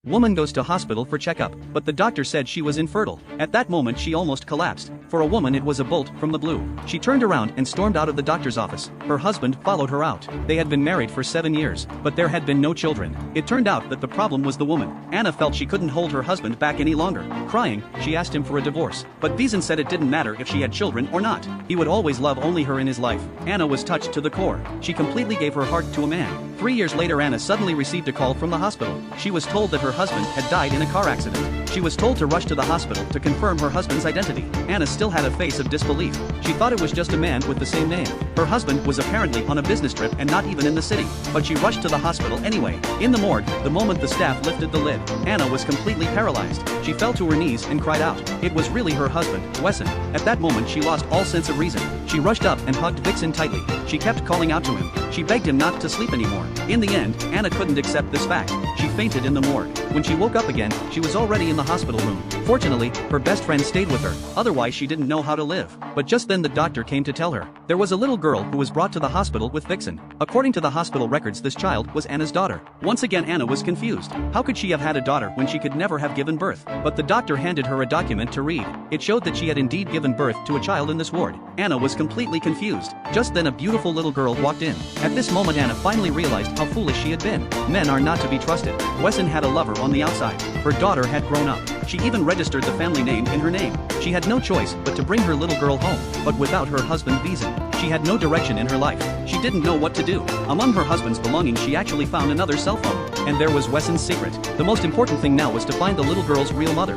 Woman goes to hospital for checkup, but the doctor said she was infertile. At that moment she almost collapsed. For a woman it was a bolt from the blue. She turned around and stormed out of the doctor's office. Her husband followed her out. They had been married for 7 years, but there had been no children. It turned out that the problem was the woman. Anna felt she couldn't hold her husband back any longer. Crying, she asked him for a divorce, but Wiesen said it didn't matter if she had children or not. He would always love only her in his life. Anna was touched to the core. She completely gave her heart to a man. 3 years later Anna suddenly received a call from the hospital. She was told that her husband had died in a car accident. She was told to rush to the hospital to confirm her husband's identity. Anna still had a face of disbelief. She thought it was just a man with the same name. Her husband was apparently on a business trip and not even in the city, but she rushed to the hospital anyway. In the morgue, the moment the staff lifted the lid, Anna was completely paralyzed. She fell to her knees and cried out. It was really her husband, Wiesen. At that moment she lost all sense of reason. She rushed up and hugged Wiesen tightly. She kept calling out to him. She begged him not to sleep anymore. In the end, Anna couldn't accept this fact. She fainted in the morgue. When she woke up again, she was already in the hospital room. Fortunately, her best friend stayed with her, otherwise she didn't know how to live. But just then the doctor came to tell her. There was a little girl who was brought to the hospital with Wiesen. According to the hospital records, this child was Anna's daughter. Once again Anna was confused. How could she have had a daughter when she could never have given birth? But the doctor handed her a document to read. It showed that she had indeed given birth to a child in this ward. Anna was completely confused. Just then a beautiful little girl walked in. At this moment Anna finally realized how foolish she had been. Men are not to be trusted. Wiesen had a lover on the outside. Her daughter had grown up. She even registered the family name in her name. She had no choice but to bring her little girl home. But without her husband Wiesen, she had no direction in her life. She didn't know what to do. Among her husband's belongings she actually found another cell phone. And there was Wiesen's secret. The most important thing now was to find the little girl's real mother.